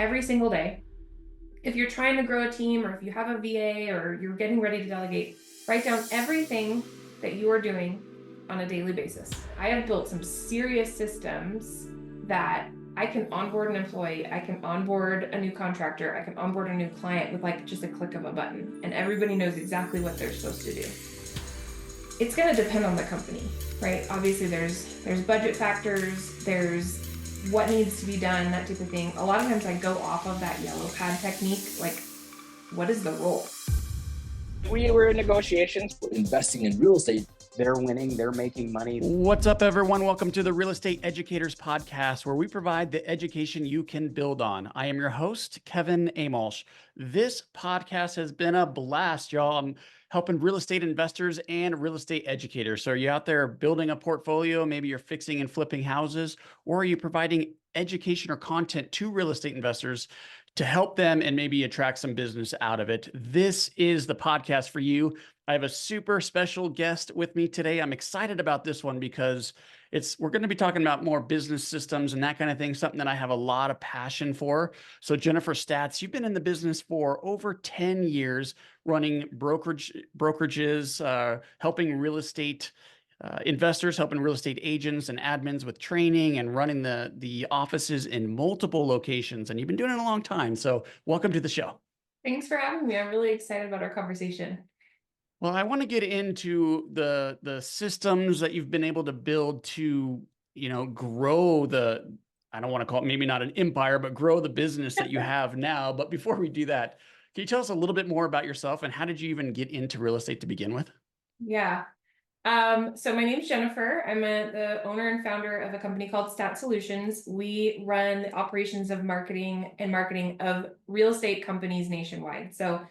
every single day. If you're trying to grow a team, or if you have a VA, or you're getting ready to delegate, write down everything that you are doing on a daily basis. I have built some serious systems that I can onboard an employee, I can onboard a new contractor, I can onboard a new client with like just a click of a button, and everybody knows exactly what they're supposed to do. It's going to depend on the company, right? Obviously, there's budget factors, there's what needs to be done, that type of thing. A lot of times I go off of that yellow pad technique, like, what is the role? We were in negotiations. Investing in real estate, they're winning, they're making money. What's up, everyone? Welcome to the Real Estate Educators Podcast, where we provide the education you can build on. I am your host, Kevin Amolsch. This podcast has been a blast, y'all. I'm helping real estate investors and real estate educators. So are you out there building a portfolio? Maybe you're fixing and flipping houses, or are you providing education or content to real estate investors to help them and maybe attract some business out of it? This is the podcast for you. I have a super special guest with me today. I'm excited about this one because we're going to be talking about more business systems and that kind of thing, something that I have a lot of passion for. So Jennifer Staats, you've been in the business for over 10 years, running brokerages, helping real estate investors, helping real estate agents and admins with training and running the offices in multiple locations. And you've been doing it a long time. So welcome to the show. Thanks for having me. I'm really excited about our conversation. Well, I want to get into the systems that you've been able to build to, grow I don't want to call it maybe not an empire, but grow the business that you have now. But before we do that, can you tell us a little bit more about yourself and how did you even get into real estate to begin with? Yeah. So my name's Jennifer. I'm the owner and founder of a company called Staats Solutions. We run the operations of marketing of real estate companies nationwide. So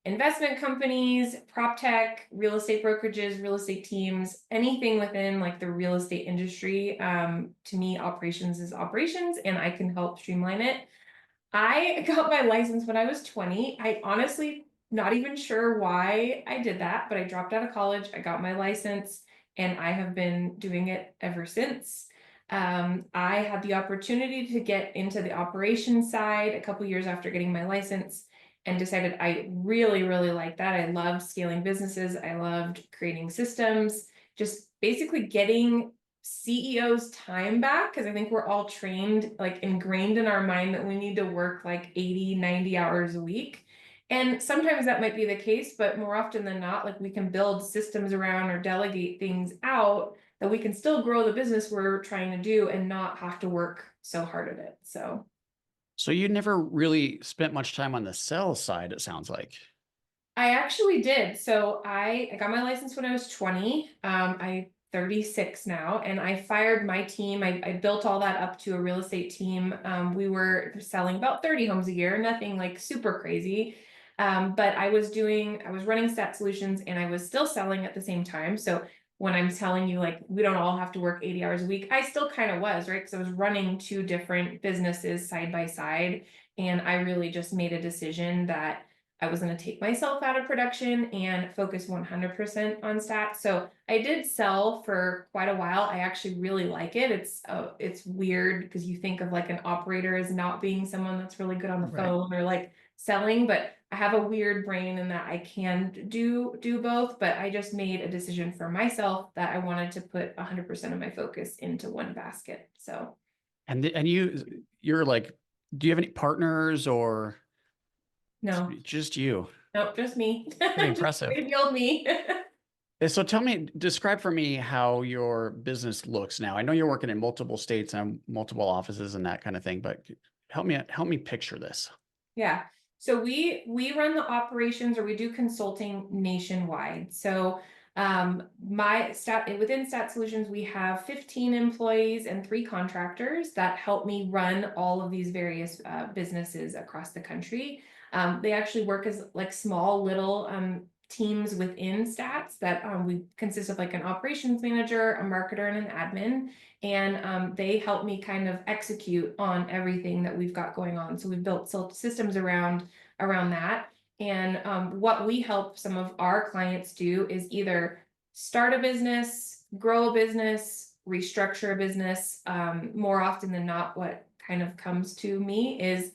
investment companies, prop tech, real estate brokerages, real estate teams, anything within like the real estate industry. To me, operations is operations, and I can help streamline it. I got my license when I was 20. I honestly not even sure why I did that, but I dropped out of college. I got my license and I have been doing it ever since. I had the opportunity to get into the operations side a couple years after getting my license and decided I really, really liked that. I loved scaling businesses. I loved creating systems, just basically getting CEOs time back, because I think we're all trained, like ingrained in our mind that we need to work like 80, 90 hours a week. And sometimes that might be the case, but more often than not, like we can build systems around or delegate things out that we can still grow the business we're trying to do and not have to work so hard at it. So you never really spent much time on the sales side, it sounds like. I actually did. So I got my license when I was 20. I'm 36 now, and I fired my team. I built all that up to a real estate team. We were selling about 30 homes a year, nothing like super crazy. But I was running Stat Solutions and I was still selling at the same time. So when I'm telling you, like, we don't all have to work 80 hours a week, I still kind of was, right? Because I was running two different businesses side by side. And I really just made a decision that I was going to take myself out of production and focus 100% on stats. So I did sell for quite a while. I actually really like it. It's weird because you think of like an operator as not being someone that's really good on the phone or like selling, but I have a weird brain in that I can do both. But I just made a decision for myself that I wanted to put 100% of my focus into one basket. So, And you're like, do you have any partners or? No, just you? Nope, just me. Pretty impressive. Crazy old me. So describe for me how your business looks now. I know you're working in multiple states and multiple offices and that kind of thing, but help me picture this. Yeah. So we run the operations, or we do consulting nationwide. So within Stat Solutions, we have 15 employees and 3 contractors that help me run all of these various businesses across the country. They actually work as like small little teams within Stats that we consist of like an operations manager, a marketer, and an admin. And they help me kind of execute on everything that we've got going on. So we've built systems around that. And what we help some of our clients do is either start a business, grow a business, restructure a business. More often than not, what kind of comes to me is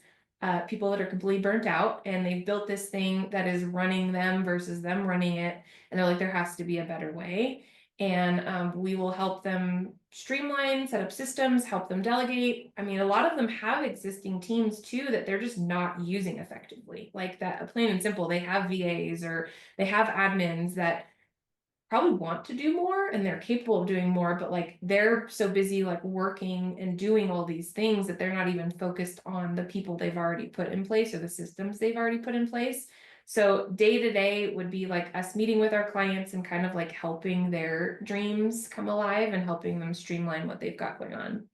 people that are completely burnt out, and they've built this thing that is running them versus them running it. And they're like, there has to be a better way. And we will help them streamline, set up systems, help them delegate. I mean, a lot of them have existing teams too that they're just not using effectively. Like that, plain and simple, they have VAs or they have admins that probably want to do more and they're capable of doing more, but like they're so busy like working and doing all these things that they're not even focused on the people they've already put in place or the systems they've already put in place. So day to day would be like us meeting with our clients and kind of like helping their dreams come alive and helping them streamline what they've got going on.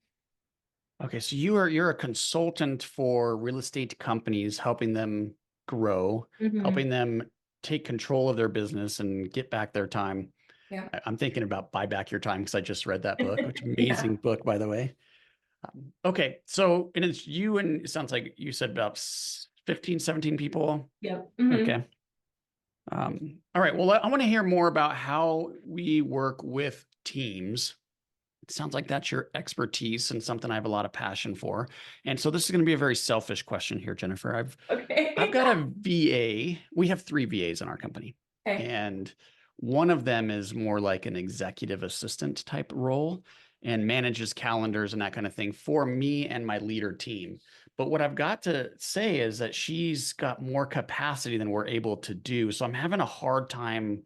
Okay, so you're a consultant for real estate companies, helping them grow, helping them take control of their business and get back their time. Yeah. I'm thinking about Buy Back Your Time because I just read that book, which Yeah. amazing book, by the way. Okay, so and it's you and it sounds like you said about 15, 17 people. Yep. Okay. All right. Well, I want to hear more about how we work with teams. It sounds like that's your expertise and something I have a lot of passion for. And so this is going to be a very selfish question here, Jennifer. I've got a VA. We have 3 VAs in our company. Okay. And one of them is more like an executive assistant type role and manages calendars and that kind of thing for me and my leader team. But what I've got to say is that she's got more capacity than we're able to do. So I'm having a hard time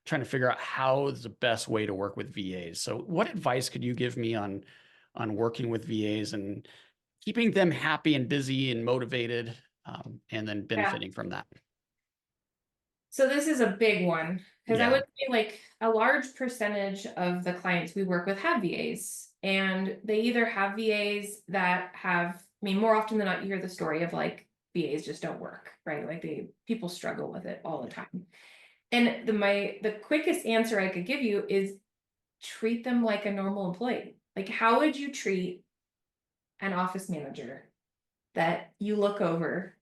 trying to figure out how is the best way to work with VAs. So what advice could you give me on working with VAs and keeping them happy and busy and motivated, and then benefiting from that? So this is a big one because I Yeah. would say like a large percentage of the clients we work with have VAs, and they either have VAs that have, I mean, more often than not, you hear the story of like VAs just don't work, right? Like people struggle with it all the time. And the quickest answer I could give you is treat them like a normal employee. Like, how would you treat an office manager that you look over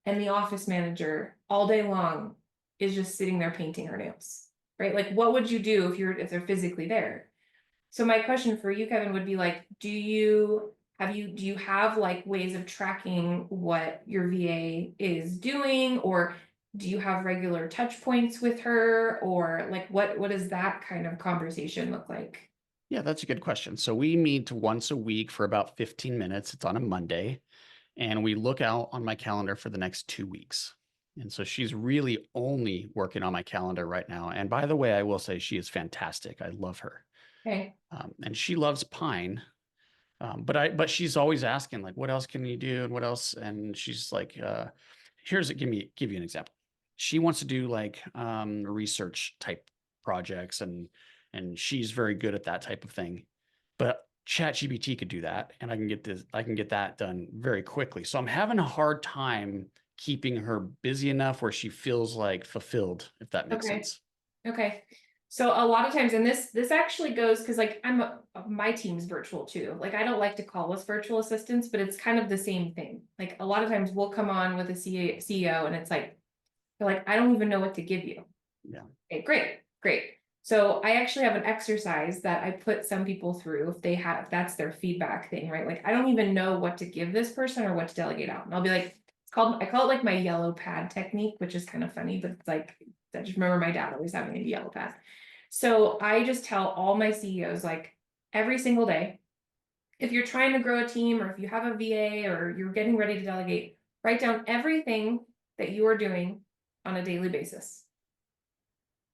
and the office manager all day long is just sitting there painting her nails, right? Like, what would you do if they're physically there? So my question for you, Kevin, would be like, do you have like ways of tracking what your VA is doing, or do you have regular touch points with her, or like what does that kind of conversation look like? Yeah, that's a good question. So we meet once a week for about 15 minutes. It's on a Monday, and we look out on my calendar for the next 2 weeks. And so she's really only working on my calendar right now. And by the way, I will say she is fantastic. I love her. Okay. And she loves Pine. But she's always asking like, what else can you do? And what else? And she's like, give you an example. She wants to do like research type projects and she's very good at that type of thing. But ChatGPT could do that, and I can get that done very quickly. So I'm having a hard time keeping her busy enough where she feels like fulfilled, if that makes sense. Okay. So a lot of times, and this actually goes because like my team's virtual too. Like I don't like to call us virtual assistants, but it's kind of the same thing. Like a lot of times we'll come on with a CEO and it's like, they're like, I don't even know what to give you. Yeah. Okay, great. So I actually have an exercise that I put some people through if that's their feedback thing, right? Like I don't even know what to give this person or what to delegate out. And I'll be like, I call it like my yellow pad technique, which is kind of funny, but it's like, I just remember my dad always having a yellow pad. So I just tell all my CEOs like every single day, if you're trying to grow a team or if you have a VA or you're getting ready to delegate, write down everything that you are doing on a daily basis.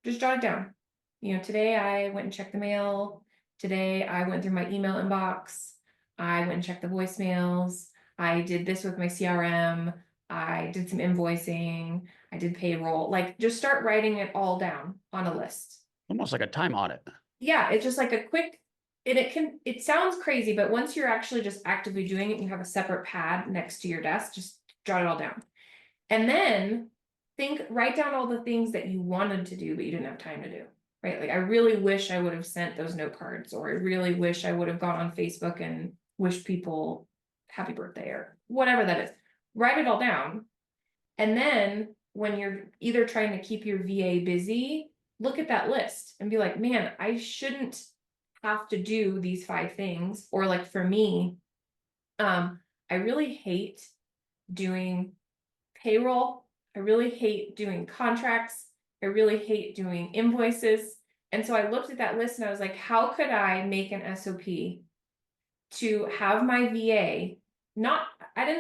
Just jot it down. You know, today I went and checked the mail. Today I went through my email inbox. I went and checked the voicemails. I did this with my CRM. I did some invoicing. I did payroll. Like just start writing it all down on a list. Almost like a time audit. Yeah, it's just like a quick, and it sounds crazy, but once you're actually just actively doing it, and you have a separate pad next to your desk, just jot it all down. And then write down all the things that you wanted to do, but you didn't have time to do, right? Like, I really wish I would have sent those note cards, or I really wish I would have gone on Facebook and wished people happy birthday or whatever that is. Write it all down. And then when you're either trying to keep your VA busy, look at that list and be like, man, I shouldn't have to do these 5 things. Or like for me, I really hate doing payroll. I really hate doing contracts. I really hate doing invoices. And so I looked at that list and I was like, how could I make an SOP to have my VA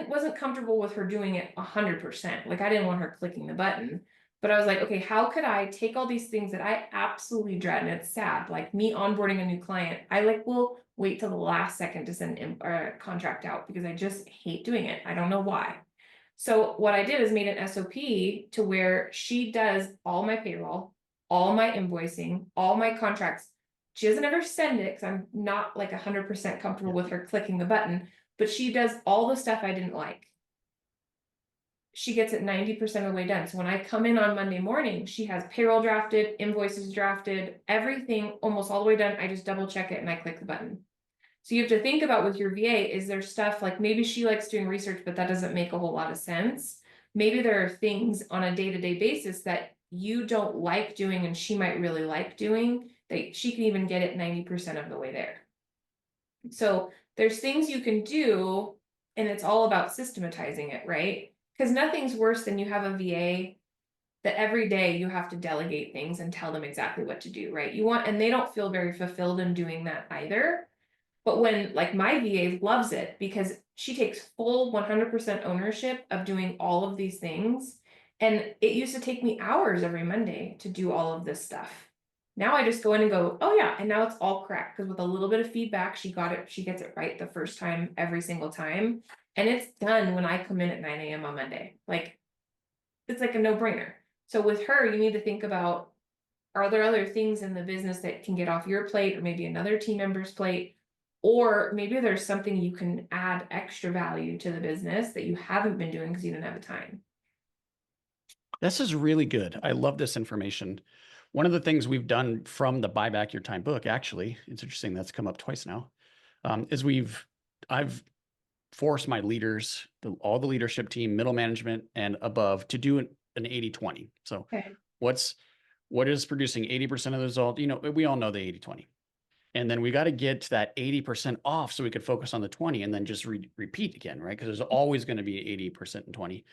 wasn't comfortable with her doing it 100%. Like I didn't want her clicking the button, but I was like, okay, how could I take all these things that I absolutely dread? And it's sad, like me onboarding a new client. I will wait till the last second to send a contract out because I just hate doing it. I don't know why. So what I did is made an SOP to where she does all my payroll, all my invoicing, all my contracts. She doesn't ever send it because I'm not like 100% comfortable with her clicking the button, but she does all the stuff I didn't like. She gets it 90% of the way done. So when I come in on Monday morning, she has payroll drafted, invoices drafted, everything almost all the way done. I just double check it and I click the button. So you have to think about with your VA, is there stuff like maybe she likes doing research, but that doesn't make a whole lot of sense. Maybe there are things on a day-to-day basis that you don't like doing and she might really like doing, that she can even get it 90% of the way there. So there's things you can do, and it's all about systematizing it, right? Because nothing's worse than you have a VA that every day you have to delegate things and tell them exactly what to do, right? And they don't feel very fulfilled in doing that either. But when, like, my VA loves it because she takes full 100% ownership of doing all of these things. And it used to take me hours every Monday to do all of this stuff. Now I just go in and go, oh yeah, and now it's all correct. Because with a little bit of feedback, she gets it right the first time, every single time. And it's done when I come in at 9 a.m. on Monday. Like, it's like a no-brainer. So with her, you need to think about, are there other things in the business that can get off your plate or maybe another team member's plate? Or maybe there's something you can add extra value to the business that you haven't been doing because you didn't have the time. This is really good. I love this information. One of the things we've done from the Buy Back Your Time book, actually, it's interesting that's come up twice now, is I've forced my leaders, all the leadership team, middle management and above, to do an 80-20. So Okay. what is producing 80% of the result? We all know the 80-20. And then we got to get to that 80% off so we could focus on the 20 and then just repeat again, right? Because there's always going to be 80% and 20,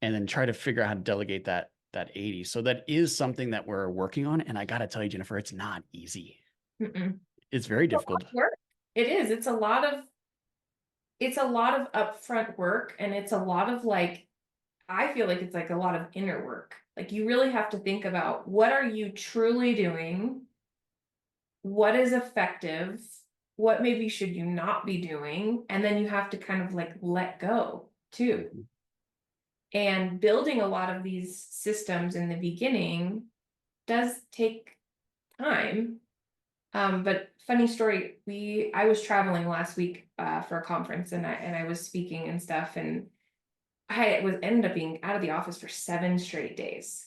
and then try to figure out how to delegate that 80. So that is something that we're working on. And I got to tell you, Jennifer, it's not easy. It's very difficult. Work. It is. It's a lot of upfront work, and it's a lot of I feel like it's like a lot of inner work. Like you really have to think about, what are you truly doing? What is effective? What maybe should you not be doing? And then you have to kind of like let go too. And building a lot of these systems in the beginning does take time. But funny story, I was traveling last week for a conference, and I was speaking and stuff, and I ended up being out of the office for 7 straight days.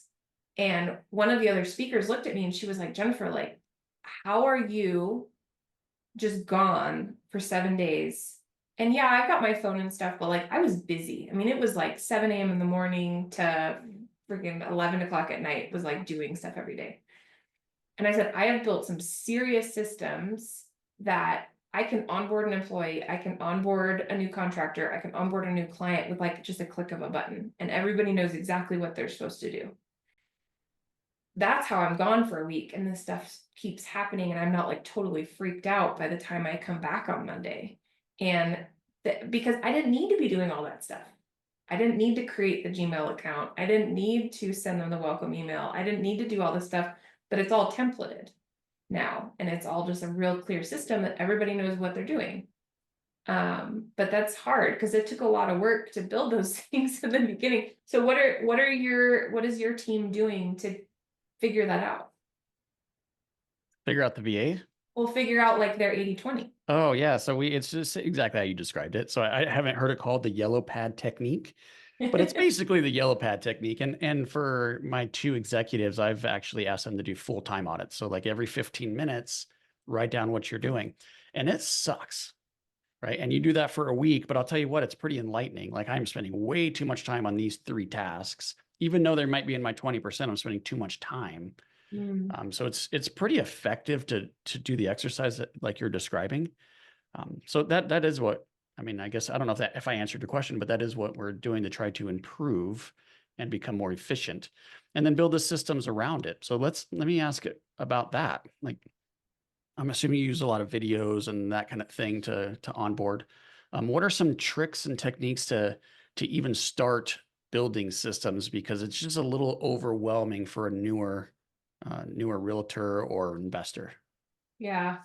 And one of the other speakers looked at me and she was like, Jennifer, like, how are you just gone for 7 days? And yeah, I've got my phone and stuff, but like I was busy. I mean, it was like 7 a.m. in the morning to freaking 11 o'clock at night, was like doing stuff every day. And I said, I have built some serious systems that I can onboard an employee, I can onboard a new contractor, I can onboard a new client with like just a click of a button, and everybody knows exactly what they're supposed to do. That's how I'm gone for a week, and this stuff keeps happening, and I'm not like totally freaked out by the time I come back on Monday. And because I didn't need to be doing all that stuff. I didn't need to create the Gmail account. I didn't need to send them the welcome email. I didn't need to do all this stuff, but it's all templated now. And it's all just a real clear system that everybody knows what they're doing. But that's hard because it took a lot of work to build those things in the beginning. So what is your team doing to figure that out? Figure out the VA? We'll figure out like their 80-20. Oh yeah. So it's just exactly how you described it. So I haven't heard it called the yellow pad technique, but it's basically the yellow pad technique. And for my 2 executives, I've actually asked them to do full-time audits. So like every 15 minutes, write down what you're doing. And it sucks, right? And you do that for a week, but I'll tell you what, it's pretty enlightening. Like I'm spending way too much time on these 3 tasks, even though they might be in my 20%, I'm spending too much time. So it's pretty effective to do the exercise that, like you're describing. So that is what I mean, I guess I don't know if I answered your question, but that is what we're doing to try to improve and become more efficient, and then build the systems around it. So let me ask it about that. Like, I'm assuming you use a lot of videos and that kind of thing to onboard. What are some tricks and techniques to even start building systems? Because it's just a little overwhelming for a newer realtor or investor. Yeah.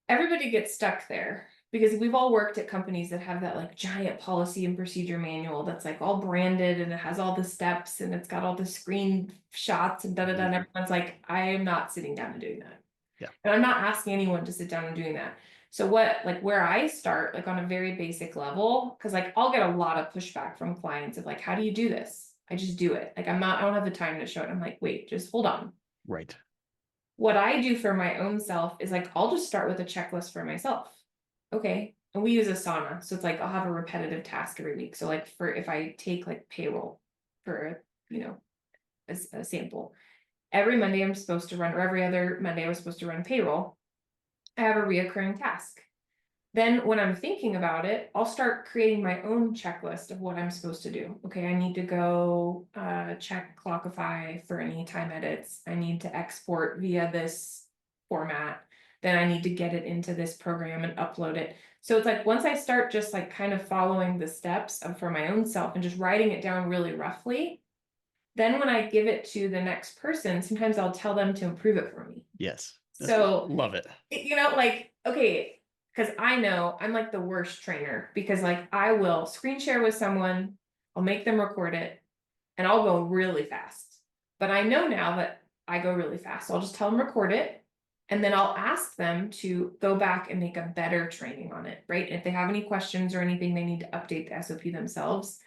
Everybody gets stuck there because we've all worked at companies that have that like giant policy and procedure manual that's like all branded and it has all the steps and it's got all the screen shots and da-da-da. And everyone's like, I am not sitting down and doing that. Yeah. And I'm not asking anyone to sit down and doing that. So where I start, like on a very basic level, because like I'll get a lot of pushback from clients of like, how do you do this? I just do it. Like I don't have the time to show it. I'm like, wait, just hold on. Right. What I do for my own self is like, I'll just start with a checklist for myself. Okay. And we use Asana. So it's like, I'll have a repetitive task every week. So like if I take like payroll for, a sample, every Monday I'm supposed to run, or every other Monday I was supposed to run payroll. I have a reoccurring task. Then when I'm thinking about it, I'll start creating my own checklist of what I'm supposed to do. Okay, I need to go check Clockify for any time edits. I need to export via this format. Then I need to get it into this program and upload it. So it's like once I start just like kind of following the steps for my own self and just writing it down really roughly, then when I give it to the next person, sometimes I'll tell them to improve it for me. Yes. So love it. Like, okay, because I know I'm like the worst trainer because like I will screen share with someone, I'll make them record it, and I'll go really fast. But I know now that I go really fast. So I'll just tell them record it, and then I'll ask them to go back and make a better training on it, right? If they have any questions or anything, they need to update the SOP themselves.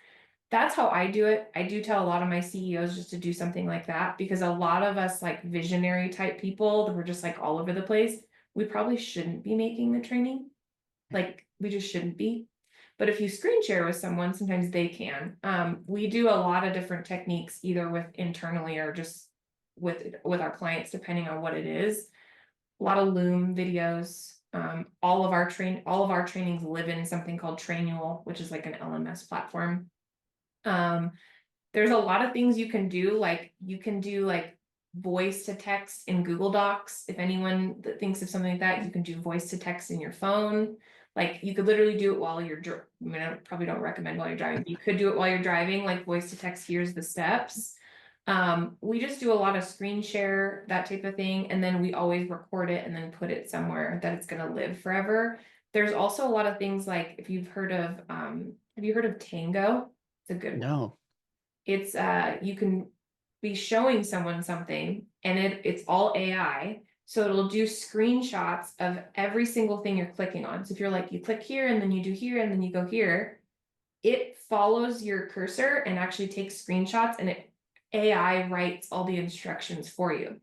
That's how I do it. I do tell a lot of my CEOs just to do something like that because a lot of us like visionary type people that we're just like all over the place, we probably shouldn't be making the training. Like we just shouldn't be. But if you screen share with someone, sometimes they can. We do a lot of different techniques, either with internally or just with our clients, depending on what it is. A lot of Loom videos. All of our trainings live in something called Trainual, which is like an LMS platform. There's a lot of things you can do. Like you can do like voice to text in Google Docs. If anyone that thinks of something like that, you can do voice to text in your phone. Like you could literally do it while you're, I probably don't recommend while you're driving, but you could do it while you're driving, like voice to text, here's the steps. We just do a lot of screen share, that type of thing. And then we always record it and then put it somewhere that it's going to live forever. There's also a lot of things like if you've heard of, have you heard of Tango? It's a good one. No. It's you can be showing someone something and it's all AI. So it'll do screenshots of every single thing you're clicking on. So if you're like, you click here and then you do here and then you go here, it follows your cursor and actually takes screenshots and AI writes all the instructions for you.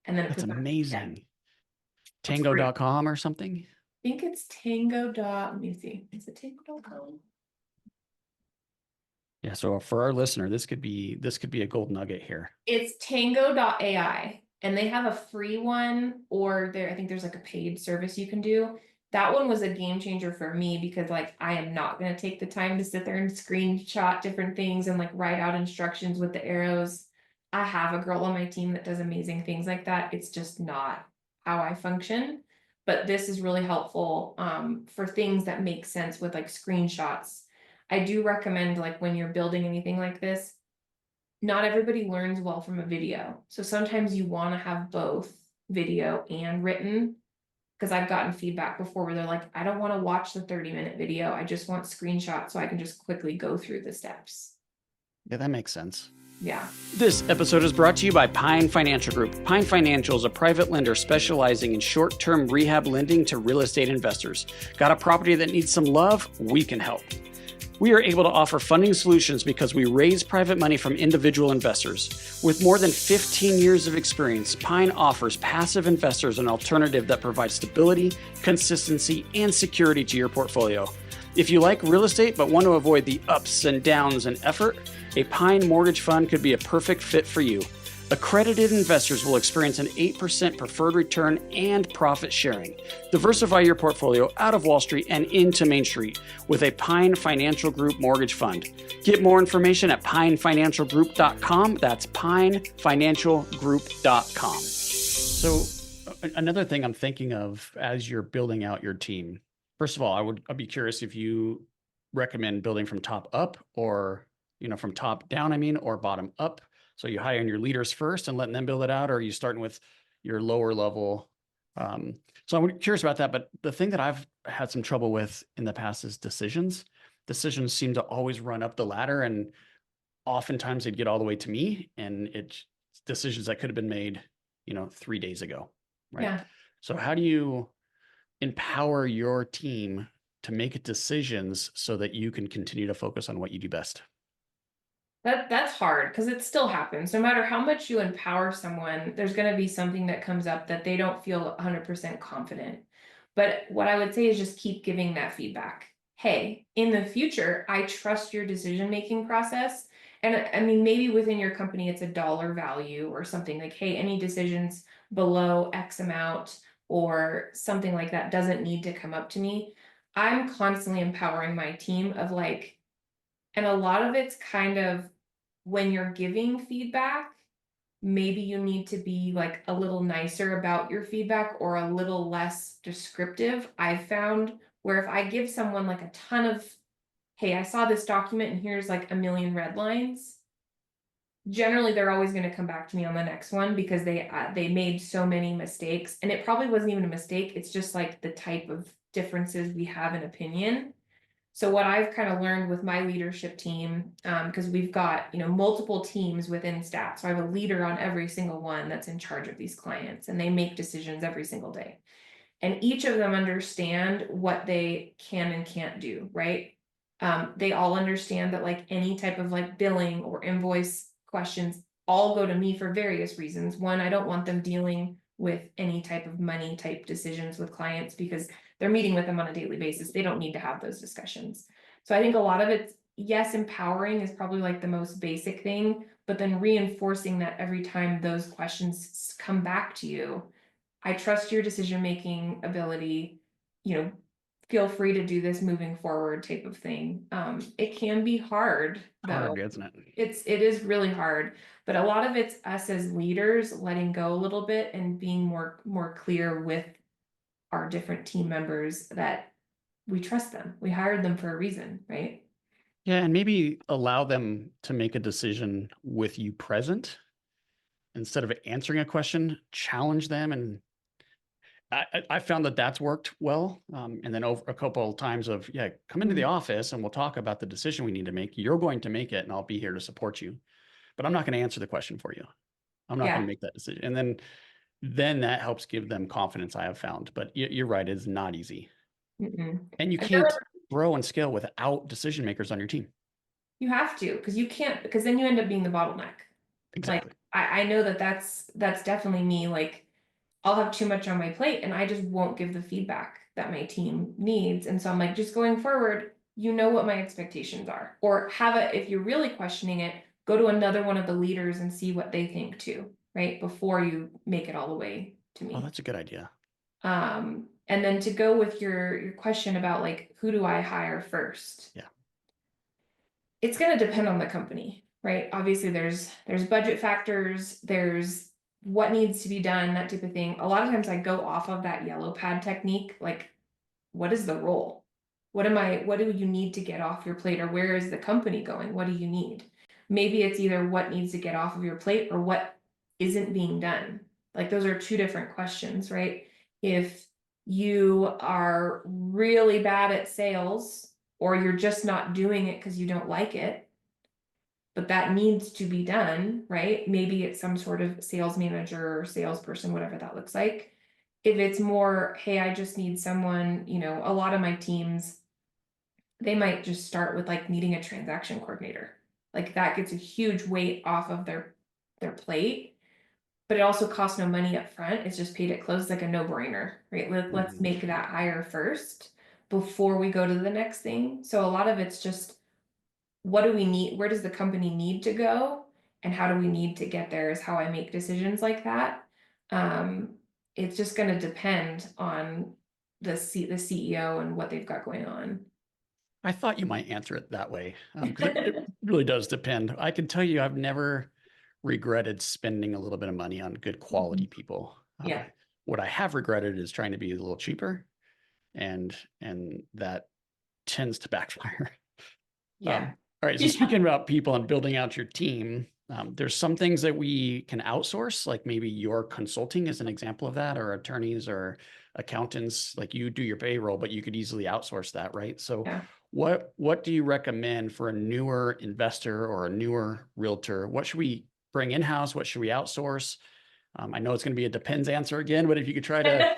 And then That's amazing. It's Tango.com or something? I think it's Tango. Let me see. Is it Tango.com? Yeah, so for our listener, this could be a gold nugget here. It's Tango.ai, and they have a free one, or I think there's like a paid service you can do. That one was a game changer for me because like I am not going to take the time to sit there and screenshot different things and like write out instructions with the arrows. I have a girl on my team that does amazing things like that. It's just not how I function. But this is really helpful for things that make sense with like screenshots. I do recommend like when you're building anything like this, not everybody learns well from a video. So sometimes you want to have both video and written, because I've gotten feedback before where they're like, I don't want to watch the 30-minute video. I just want screenshots so I can just quickly go through the steps. Yeah, that makes sense. Yeah. This episode is brought to you by Pine Financial Group. Pine Financial is a private lender specializing in short-term rehab lending to real estate investors. Got a property that needs some love? We can help. We are able to offer funding solutions because we raise private money from individual investors. With more than 15 years of experience, Pine offers passive investors an alternative that provides stability, consistency, and security to your portfolio. If you like real estate but want to avoid the ups and downs and effort, a Pine mortgage fund could be a perfect fit for you. Accredited investors will experience an 8% preferred return and profit sharing. Diversify your portfolio out of Wall Street and into Main Street with a Pine Financial Group mortgage fund. Get more information at pinefinancialgroup.com. That's pinefinancialgroup.com. So another thing I'm thinking of as you're building out your team, first of all, I'd be curious if you recommend building from top up or, from top down, or bottom up. So you hire your leaders first and letting them build it out, or are you starting with your lower level? So I'm curious about that. But the thing that I've had some trouble with in the past is decisions. Decisions seem to always run up the ladder, and oftentimes they'd get all the way to me, and it's decisions that could have been made, 3 days ago. Right. Yeah. So how do you empower your team to make decisions so that you can continue to focus on what you do best? That's hard because it still happens. No matter how much you empower someone, there's going to be something that comes up that they don't feel 100% confident. But what I would say is just keep giving that feedback. Hey, in the future, I trust your decision-making process. And maybe within your company, it's a dollar value or something like, hey, any decisions below X amount or something like that doesn't need to come up to me. I'm constantly empowering my team of and a lot of it's kind of when you're giving feedback, maybe you need to be a little nicer about your feedback or a little less descriptive. I've found where if I give someone a ton of, hey, I saw this document and here's a million red lines, generally they're always going to come back to me on the next one because they made so many mistakes, and it probably wasn't even a mistake. It's just the type of differences we have in opinion. So what I've kind of learned with my leadership team, because we've got, multiple teams within Staats. So I have a leader on every single one that's in charge of these clients, and they make decisions every single day. And each of them understand what they can and can't do, right? They all understand that any type of billing or invoice questions all go to me for various reasons. One, I don't want them dealing with any type of money type decisions with clients because they're meeting with them on a daily basis. They don't need to have those discussions. So I think a lot of it's, yes, empowering is probably the most basic thing, but then reinforcing that every time those questions come back to you, I trust your decision-making ability, feel free to do this moving forward type of thing. It can be hard though. Hard, isn't it? It is really hard, but a lot of it's us as leaders letting go a little bit and being more clear with our different team members that we trust them. We hired them for a reason, right? Yeah, and maybe allow them to make a decision with you present instead of answering a question. Challenge them, and I found that that's worked well. And then over a couple of times of, come into the office and we'll talk about the decision we need to make. You're going to make it, and I'll be here to support you, but I'm not going to answer the question for you. I'm not going to make that decision. And then that helps give them confidence, I have found. But you're right, it's not easy. And you can't grow and scale without decision makers on your team. You have to, because you can't, because then you end up being the bottleneck. Exactly. I know that's definitely me. I'll have too much on my plate and I just won't give the feedback that my team needs. And so I'm just going forward, what my expectations are, or if you're really questioning it, go to another one of the leaders and see what they think too, right? Before you make it all the way to me. Oh, that's a good idea. And then to go with your question about who do I hire first? Yeah. It's going to depend on the company, right? Obviously there's budget factors, there's what needs to be done, that type of thing. A lot of times I go off of that yellow pad technique. What is the role? What do you need to get off your plate, or where is the company going? What do you need? Maybe it's either what needs to get off of your plate or what isn't being done. Those are two different questions, right? If you are really bad at sales, or you're just not doing it because you don't like it, but that needs to be done, right? Maybe it's some sort of sales manager or salesperson, whatever that looks like. If it's more, hey, I just need someone, a lot of my teams, they might just start with needing a transaction coordinator. That gets a huge weight off of their plate, but it also costs no money up front. It's just paid at close, a no-brainer, right? Let's make that hire first before we go to the next thing. So a lot of it's just, what do we need? Where does the company need to go? and how do we need to get there is how I make decisions like that. It's just going to depend on the CEO and what they've got going on. I thought you might answer it that way, because it really does depend. I can tell you I've never regretted spending a little bit of money on good quality people. Yeah. What I have regretted is trying to be a little cheaper, and that tends to backfire. Yeah. All right. So speaking about people and building out your team, there's some things that we can outsource, like maybe your consulting is an example of that, or attorneys or accountants, like you do your payroll, but you could easily outsource that, right? So Yeah. what do you recommend for a newer investor or a newer realtor? What should we bring in-house? What should we outsource? I know it's going to be a depends answer again, but if you could try to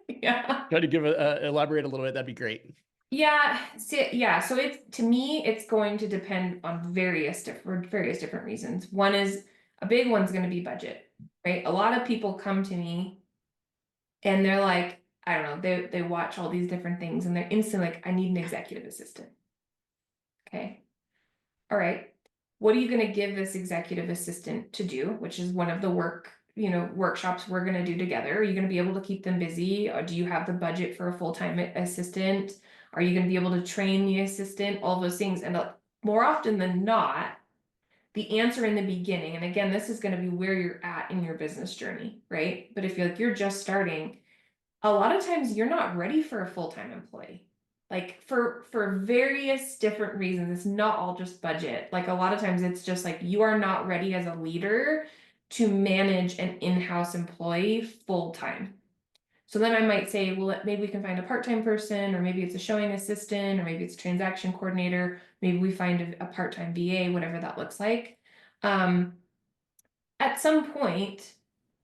Yeah. give elaborate a little bit, that'd be great. Yeah. So it's, to me, it's going to depend on various different reasons. One is, a big one's going to be budget, right? A lot of people come to me and they're like, I don't know, they watch all these different things and they're instantly like, I need an executive assistant. Okay. All right. What are you going to give this executive assistant to do? Which is one of the workshops we're going to do together. Are you going to be able to keep them busy? Or do you have the budget for a full-time assistant? Are you going to be able to train the assistant? All those things. And more often than not, the answer in the beginning, and again, this is going to be where you're at in your business journey, right? But if you're just starting, a lot of times you're not ready for a full-time employee. Like for various different reasons. It's not all just budget. Like a lot of times it's just like you are not ready as a leader to manage an in-house employee full-time. So then I might say, well, maybe we can find a part-time person, or maybe it's a showing assistant, or maybe it's a transaction coordinator. Maybe we find a part-time VA, whatever that looks like. At some point,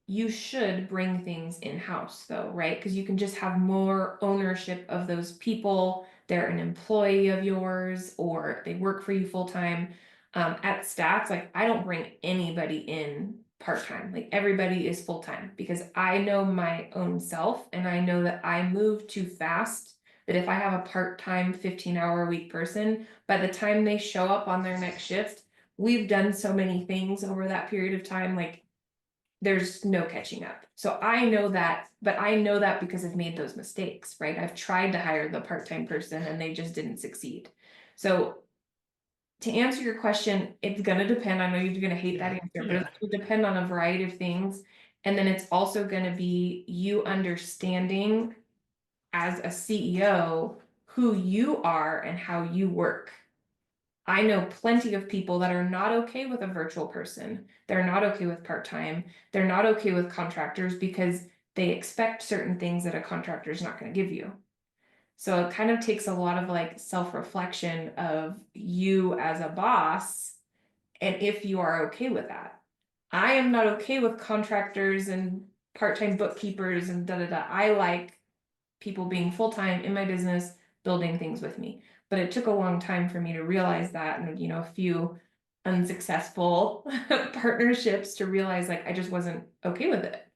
you should bring things in-house though, right? Because you can just have more ownership of those people. They're an employee of yours, or they work for you full-time. At Staats, like I don't bring anybody in part-time. Like everybody is full-time, because I know my own self and I know that I move too fast, that if I have a part-time 15-hour-a-week person, by the time they show up on their next shift, we've done so many things over that period of time, like there's no catching up. So I know that, but I know that because I've made those mistakes, right? I've tried to hire the part-time person and they just didn't succeed. So to answer your question, it's going to depend. I know you're going to hate that answer, but it's going to depend on a variety of things. And then it's also going to be you understanding as a CEO who you are and how you work. I know plenty of people that are not okay with a virtual person. They're not okay with part-time. They're not okay with contractors because they expect certain things that a contractor is not going to give you. So it kind of takes a lot of like self-reflection of you as a boss, and if you are okay with that. I am not okay with contractors and part-time bookkeepers and da-da-da. I like people being full-time in my business, building things with me. But it took a long time for me to realize that, and a few unsuccessful partnerships to realize like I just wasn't okay with it.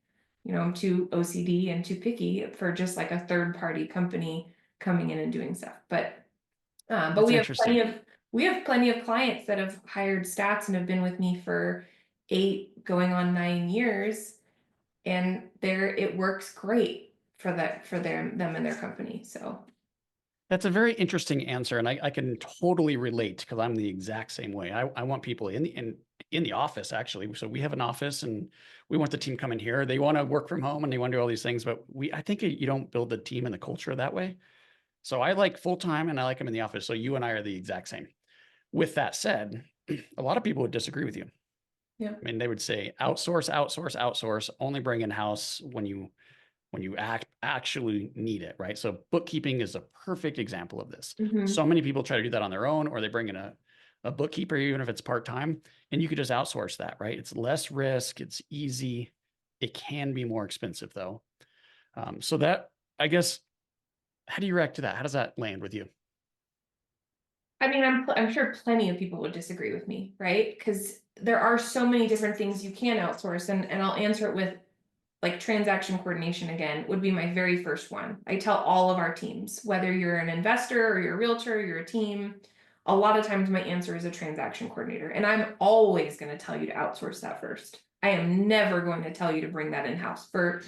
I'm too OCD and too picky for just like a third-party company coming in and doing stuff. But we have plenty of clients that have hired Staats and have been with me for 8 going on 9 years, and it works great for them and their company. So That's a very interesting answer, and I can totally relate, because I'm the exact same way. I want people in the office, actually. So we have an office, and we want the team coming here. They want to work from home and they want to do all these things, but I think you don't build the team and the culture that way. So I like full time and I like them in the office. So you and I are the exact same. With that said, a lot of people would disagree with you. yeah. I mean, they would say outsource, outsource, outsource, only bring in house when you actually need it, right? So bookkeeping is a perfect example of this. Mhm. So many people try to do that on their own, or they bring in a bookkeeper, even if it's part-time, and you could just outsource that, right? It's less risk, it's easy. It can be more expensive though. So that, I guess, how do you react to that? How does that land with you? I mean, I'm sure plenty of people would disagree with me, right? Because there are so many different things you can outsource, and I'll answer it with like transaction coordination again would be my very first one. I tell all of our teams, whether you're an investor or you're a realtor, you're a team, A lot of times my answer is a transaction coordinator, and I'm always going to tell you to outsource that first. I am never going to tell you to bring that in-house for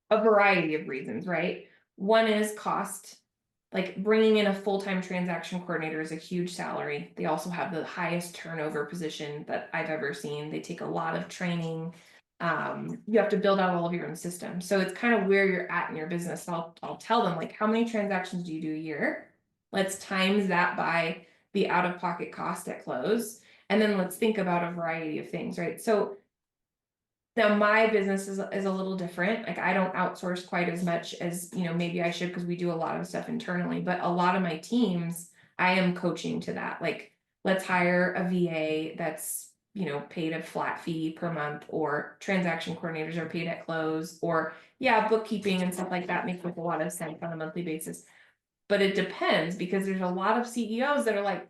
a variety of reasons, right? One is cost. Like bringing in a full-time transaction coordinator is a huge salary. They also have the highest turnover position that I've ever seen. They take a lot of training. You have to build out all of your own systems. So it's kind of where you're at in your business. I'll tell them, like, how many transactions do you do a year? Let's times that by the out-of-pocket cost at close. And then let's think about a variety of things, right? So now my business is a little different. Like I don't outsource quite as much as, maybe I should, because we do a lot of stuff internally, but a lot of my teams, I am coaching to that. Like, let's hire a VA that's, paid a flat fee per month, or transaction coordinators are paid at close, or bookkeeping and stuff like that makes a lot of sense on a monthly basis. But it depends, because there's a lot of CEOs that are like,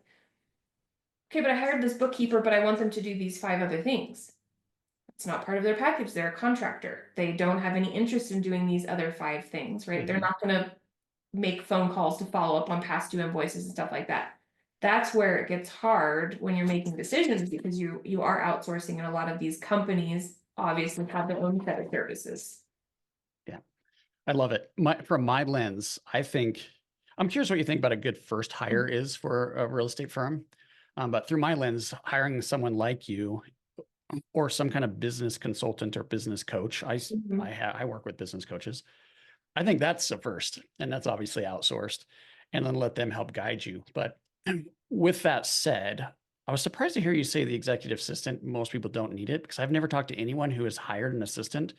okay, but I hired this bookkeeper, but I want them to do these 5 other things. It's not part of their package. They're a contractor. They don't have any interest in doing these other 5 things, right? They're not going to make phone calls to follow up on past due invoices and stuff like that. That's where it gets hard when you're making decisions, because you are outsourcing, and a lot of these companies obviously have their own set of services. Yeah, I love it. From my lens, I'm curious what you think about a good first hire is for a real estate firm. But through my lens, hiring someone like you or some kind of business consultant or business coach. I work with business coaches. I think that's a first, and that's obviously outsourced, and then let them help guide you. But with that said, I was surprised to hear you say the executive assistant. Most people don't need it, because I've never talked to anyone who has hired an assistant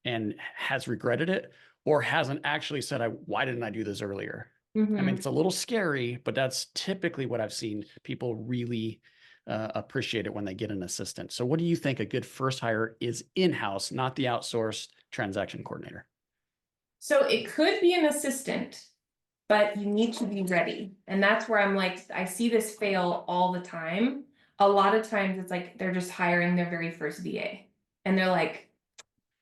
and has regretted it, or hasn't actually said, why didn't I do this earlier? I mean, it's a little scary, but that's typically what I've seen. People really appreciate it when they get an assistant. So what do you think a good first hire is in-house, not the outsourced transaction coordinator? So it could be an assistant, but you need to be ready. And that's where I'm like, I see this fail all the time. A lot of times it's like they're just hiring their very first VA. And they're like,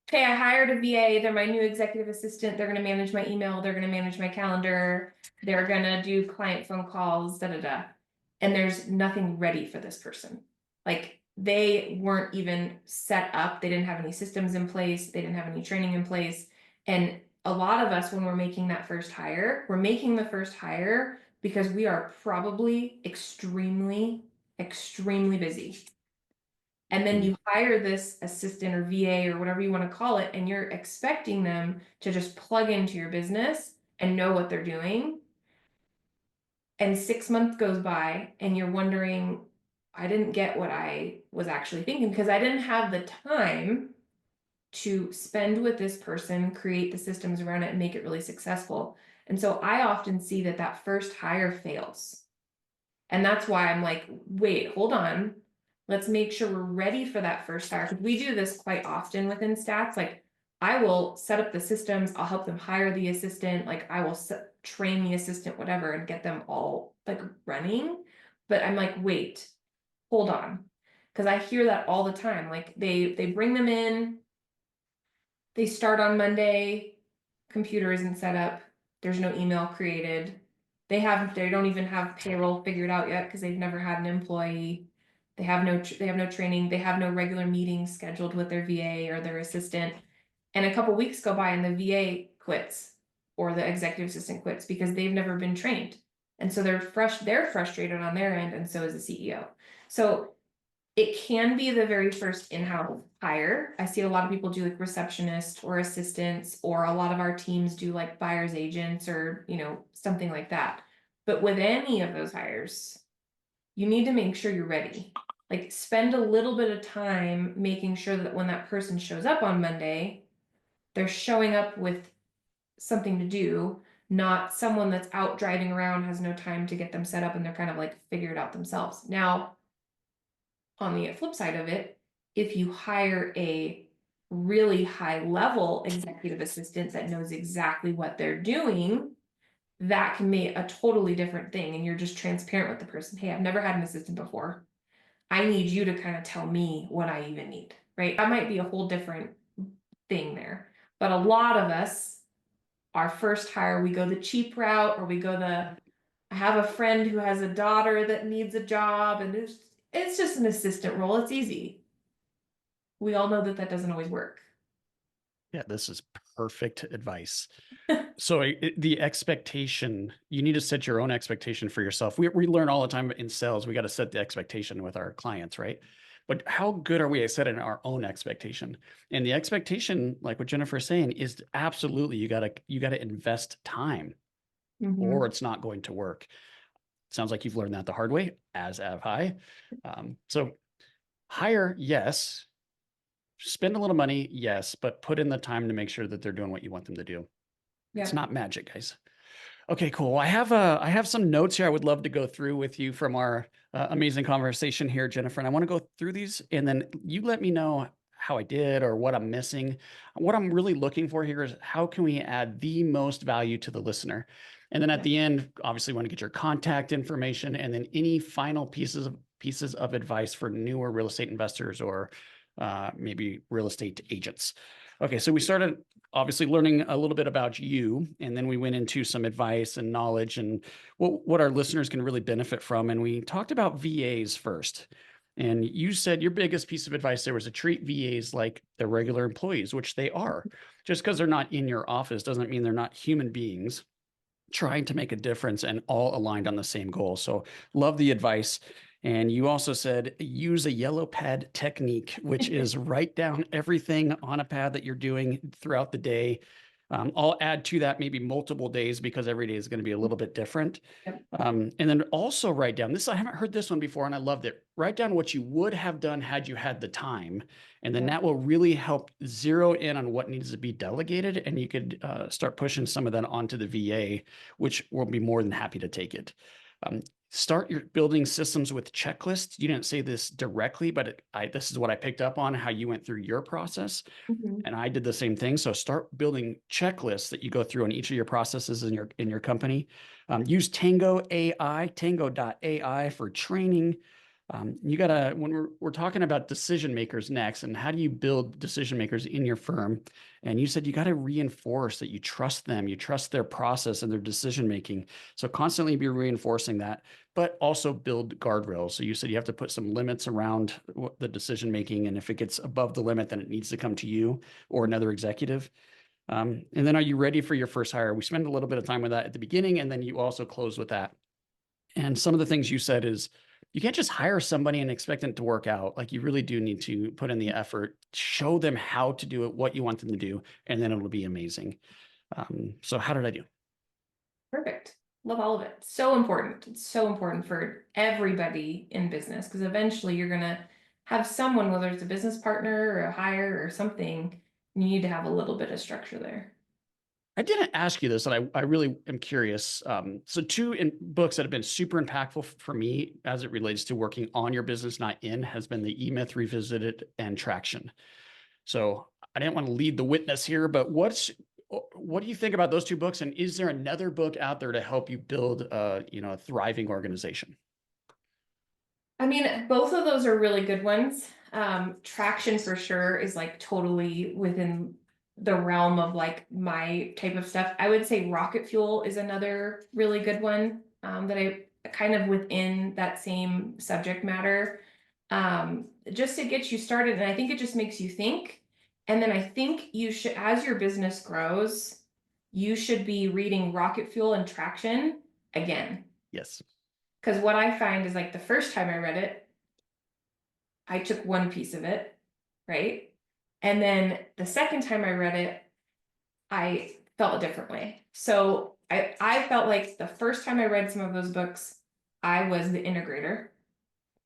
okay, I hired a VA. They're my new executive assistant. They're going to manage my email. They're going to manage my calendar. They're going to do client phone calls, And there's nothing ready for this person. Like they weren't even set up. They didn't have any systems in place. They didn't have any training in place. And a lot of us, when we're making that first hire, we're making the first hire because we are probably extremely, extremely busy. And then you hire this assistant or VA or whatever you want to call it, and you're expecting them to just plug into your business and know what they're doing. And 6 months goes by and you're wondering, I didn't get what I was actually thinking, because I didn't have the time to spend with this person, create the systems around it, and make it really successful. And so I often see that first hire fails. And that's why I'm like, wait, hold on. Let's make sure we're ready for that first hire. Because we do this quite often within Staats. Like I will set up the systems. I'll help them hire the assistant. Like I will train the assistant, whatever, and get them all like running. But I'm like, wait, hold on. Because I hear that all the time. Like they bring them in. They start on Monday, computer isn't set up, there's no email created. They don't even have payroll figured out yet because they've never had an employee. They have no training, they have no regular meetings scheduled with their VA or their assistant. And a couple weeks go by and the VA quits, or the executive assistant quits, because they've never been trained. And so they're frustrated on their end, and so is the CEO. So it can be the very first in-house hire. I see a lot of people do like receptionists or assistants, or a lot of our teams do like buyer's agents or, something like that. But with any of those hires, you need to make sure you're ready. Like spend a little bit of time making sure that when that person shows up on Monday, they're showing up with something to do, not someone that's out driving around, has no time to get them set up, and they're kind of like figure it out themselves. Now, on the flip side of it, if you hire a really high level executive assistant that knows exactly what they're doing, that can be a totally different thing. And you're just transparent with the person. Hey, I've never had an assistant before. I need you to kind of tell me what I even need, right? That might be a whole different thing there. But a lot of us, our first hire, we go the cheap route, or we go the, I have a friend who has a daughter that needs a job, and it's just an assistant role. It's easy. We all know that that doesn't always work. Yeah, this is perfect advice. So the expectation, you need to set your own expectation for yourself. We learn all the time in sales, we got to set the expectation with our clients, right? But how good are we at setting our own expectation? And the expectation, like what Jennifer's saying, is absolutely you gotta invest time, or it's not going to work. Sounds like you've learned that the hard way, as have I. So hire, yes. Spend a little money, yes, but put in the time to make sure that they're doing what you want them to do. Yeah. It's not magic, guys. Okay, cool. I have some notes here I would love to go through with you from our amazing conversation here, Jennifer. And I want to go through these, and then you let me know how I did or what I'm missing. What I'm really looking for here is how can we add the most value to the listener? And then at the end, obviously, want to get your contact information, and then any final pieces of advice for newer real estate investors or maybe real estate agents. Okay, so we started obviously learning a little bit about you, and then we went into some advice and knowledge and what our listeners can really benefit from. And we talked about VAs first. And you said your biggest piece of advice there was to treat VAs like they're regular employees, which they are. Just because they're not in your office doesn't mean they're not human beings trying to make a difference and all aligned on the same goal. So love the advice. And you also said use a yellow pad technique, which is write down everything on a pad that you're doing throughout the day. I'll add to that maybe multiple days because every day is going to be a little bit different. Yep. And then also write down this. I haven't heard this one before and I loved it. Write down what you would have done had you had the time. And then that will really help zero in on what needs to be delegated. And you could start pushing some of that onto the VA, which will be more than happy to take it. Start your building systems with checklists. You didn't say this directly, but this is what I picked up on how you went through your process. And I did the same thing. So start building checklists that you go through on each of your processes in your company. Use Tango.ai for training. You gotta, when we're talking about decision makers next, and how do you build decision makers in your firm? And you said you got to reinforce that you trust them, you trust their process and their decision making. So constantly be reinforcing that, but also build guardrails. So you said you have to put some limits around the decision making, and if it gets above the limit, then it needs to come to you or another executive. And then, are you ready for your first hire? We spend a little bit of time with that at the beginning, and then you also close with that. And some of the things you said is, you can't just hire somebody and expect it to work out. Like, you really do need to put in the effort, show them how to do it, what you want them to do, and then it'll be amazing. So how did I do? Perfect. Love all of it. So important. It's so important for everybody in business, because eventually you're going to have someone, whether it's a business partner or a hire or something, you need to have a little bit of structure there. I didn't ask you this, and I really am curious. So two books that have been super impactful for me as it relates to working on your business, not in, has been the E-Myth Revisited and Traction. So I didn't want to lead the witness here, but what do you think about those two books? And is there another book out there to help you build a thriving organization? I mean, both of those are really good ones. Traction for sure is like totally within the realm of like my type of stuff. I would say Rocket Fuel is another really good one that I kind of within that same subject matter, just to get you started. And I think it just makes you think. And then I think you should, as your business grows, you should be reading Rocket Fuel and Traction again. Yes. Because what I find is, like, the first time I read it, I took one piece of it, right? And then the second time I read it, I felt a different way. So I felt like the first time I read some of those books, I was the integrator.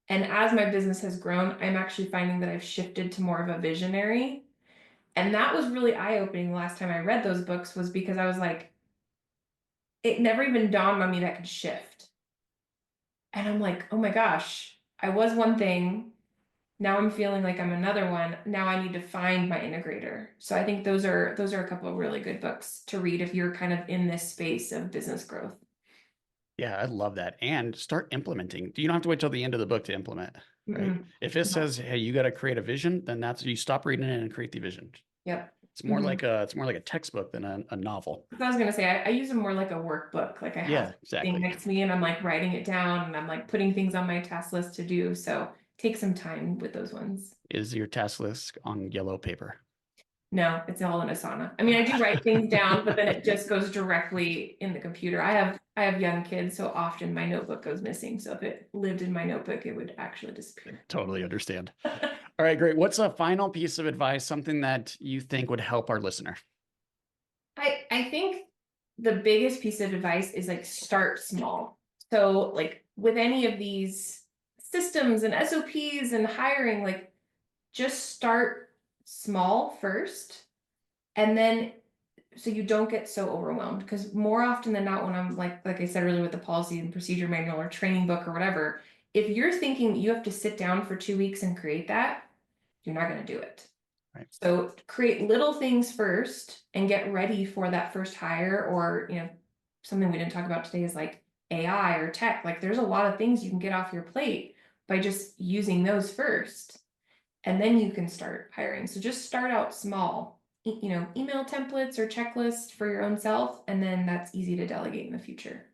And as my business has grown, I'm actually finding that I've shifted to more of a visionary. And that was really eye-opening the last time I read those books, was because I was like, it never even dawned on me that could shift. And I'm like, oh my gosh, I was one thing. Now I'm feeling like I'm another one. Now I need to find my integrator. So I think those are a couple of really good books to read if you're kind of in this space of business growth. Yeah, I love that. And start implementing. You don't have to wait till the end of the book to implement, right? If it says, hey, you got to create a vision, then you stop reading it and create the vision. Yep. It's more like a textbook than a novel. I was gonna say, I use them more like a workbook. Like I have exactly. thing next to me and I'm like writing it down and I'm like putting things on my task list to do. So take some time with those ones. Is your task list on yellow paper? No, it's all in Asana. I mean, I do write things down, but then it just goes directly in the computer. I have young kids, so often my notebook goes missing. So if it lived in my notebook, it would actually disappear. Totally understand. All right, great. What's a final piece of advice, something that you think would help our listener? I think the biggest piece of advice is like start small. So like with any of these systems and SOPs and hiring, like just start small first. And then so you don't get so overwhelmed, because more often than not, when I'm like I said earlier with the policy and procedure manual or training book or whatever, if you're thinking you have to sit down for 2 weeks and create that, you're not going to do it. Right. So create little things first and get ready for that first hire, or, something we didn't talk about today is like AI or tech. Like there's a lot of things you can get off your plate by just using those first, and then you can start hiring. So just start out small, email templates or checklists for your own self, and then that's easy to delegate in the future.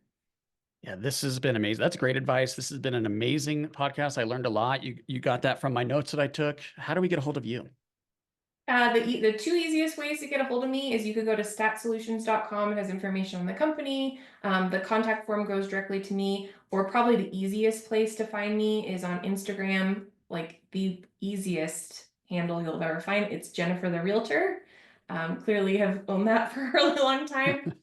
Yeah, this has been amazing. That's great advice. This has been an amazing podcast. I learned a lot. You got that from my notes that I took. How do we get a hold of you? The two easiest ways to get a hold of me is you could go to statssolutions.com. It has information on the company. The contact form goes directly to me, or probably the easiest place to find me is on Instagram. Like the easiest handle you'll ever find. It's Jennifer the Realtor. Clearly have owned that for a really long time.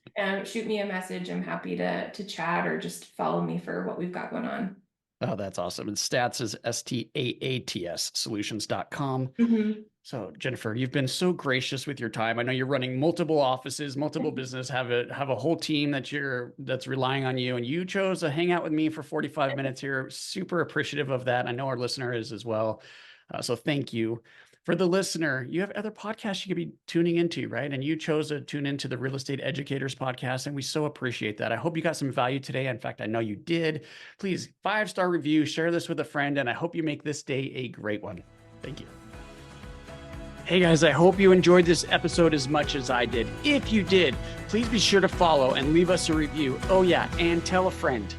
Shoot me a message. I'm happy to chat, or just follow me for what we've got going on. Oh, that's awesome. And Staats is STAATS solutions.com. Mm-hmm. So Jennifer, you've been so gracious with your time. I know you're running multiple offices, multiple business, have a whole team that's relying on you, and you chose to hang out with me for 45 minutes here. Super appreciative of that. I know our listener is as well. So thank you. For the listener, you have other podcasts you could be tuning into, right? And you chose to tune into the Real Estate Educators podcast, and we so appreciate that. I hope you got some value today. In fact, I know you did. Please, 5-star review, share this with a friend, and I hope you make this day a great one. Thank you. Hey guys, I hope you enjoyed this episode as much as I did. If you did, please be sure to follow and leave us a review. Oh yeah, and tell a friend.